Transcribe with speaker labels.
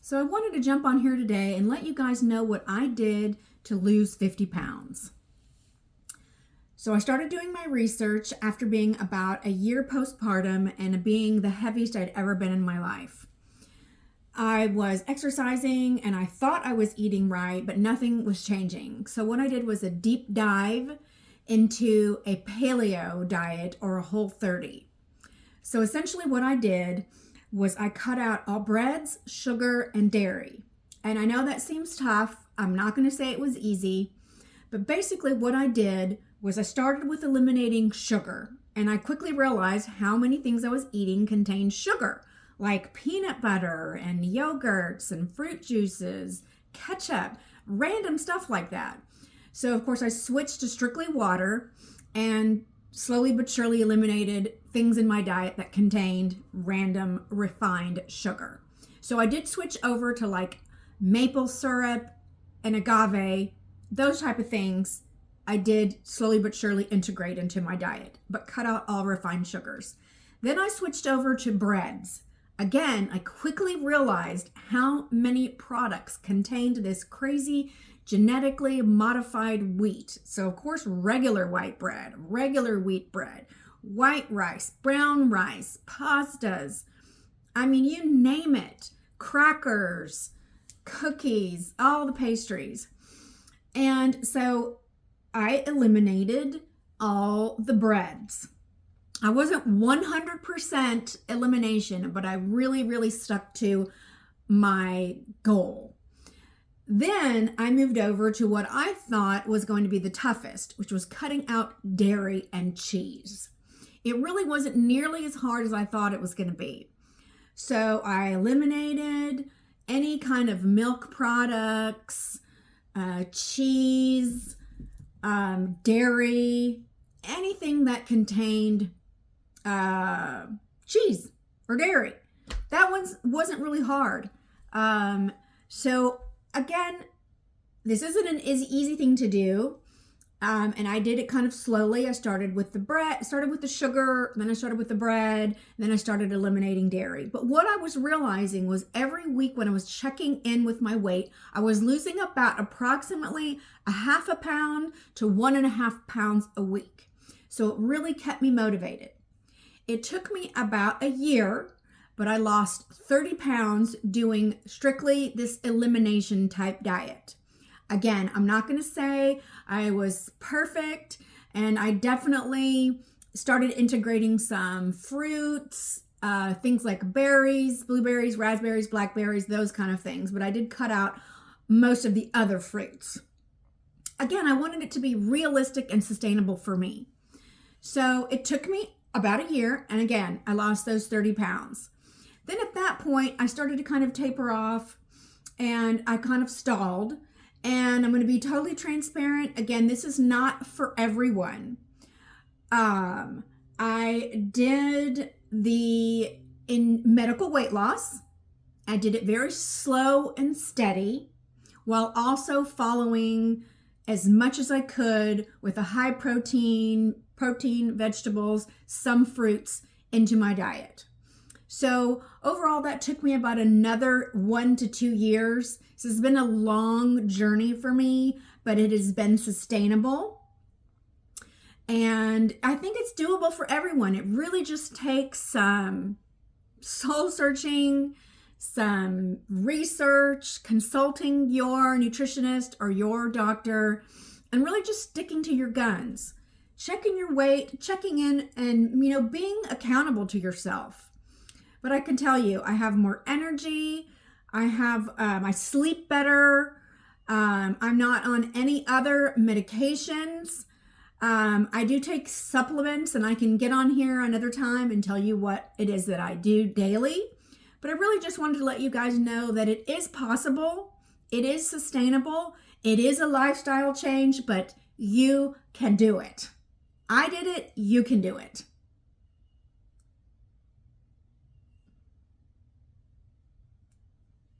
Speaker 1: So I wanted to jump on here today and let you guys know what I did to lose 50 pounds. So I started doing my research after being about a year postpartum and being the heaviest I'd ever been in my life. I was exercising and I thought I was eating right, but nothing was changing. So what I did was a deep dive into a paleo diet or a Whole30. So essentially what I did was I cut out all breads, sugar, and dairy. And I know that seems tough. I'm not going to say it was easy, but basically what I did was I started with eliminating sugar, and I quickly realized how many things I was eating contained sugar, like peanut butter and yogurts and fruit juices, ketchup, random stuff like that. So of course I switched to strictly water and slowly but surely eliminated things in my diet that contained random refined sugar. So I did switch over to like maple syrup and agave, those type of things. I did slowly but surely integrate into my diet, but cut out all refined sugars. Then I switched over to breads. Again, I quickly realized how many products contained this crazy genetically modified wheat. So of course, regular white bread, regular wheat bread, white rice, brown rice, pastas. I mean, you name it, crackers, cookies, all the pastries. And so I eliminated all the breads. I wasn't 100% elimination, but I really stuck to my goal. Then I moved over to what I thought was going to be the toughest, which was cutting out dairy and cheese. It really wasn't nearly as hard as I thought it was going to be. So I eliminated any kind of milk products, cheese, dairy, anything that contained cheese or dairy. That one wasn't really hard. So again, this isn't an easy thing to do. And I did it kind of slowly. I started with the bread, started with the sugar, then I started with the bread, then I started eliminating dairy. But what I was realizing was every week when I was checking in with my weight, I was losing about approximately a half a pound to 1.5 pounds a week. So it really kept me motivated. It took me about a year, but I lost 30 pounds doing strictly this elimination type diet. Again, I'm not going to say I was perfect, and I definitely started integrating some fruits, things like berries, blueberries, raspberries, blackberries, those kind of things, but I did cut out most of the other fruits. Again, I wanted it to be realistic and sustainable for me. So it took me about a year, and again, I lost those 30 pounds. Then at that point, I started to kind of taper off, and I kind of stalled. And I'm going to be totally transparent. Again, this is not for everyone. I did in medical weight loss. I did it very slow and steady while also following as much as I could with a high protein, vegetables, some fruits into my diet. So overall, that took me about another 1 to 2 years. This has been a long journey for me, but it has been sustainable. And I think it's doable for everyone. It really just takes some soul searching, some research, consulting your nutritionist or your doctor, and really just sticking to your guns, checking your weight, checking in, and being accountable to yourself. But I can tell you, I have more energy. I sleep better. I'm not on any other medications. I do take supplements, and I can get on here another time and tell you what it is that I do daily. But I really just wanted to let you guys know that it is possible. It is sustainable. It is a lifestyle change, but you can do it. I did it. You can do it.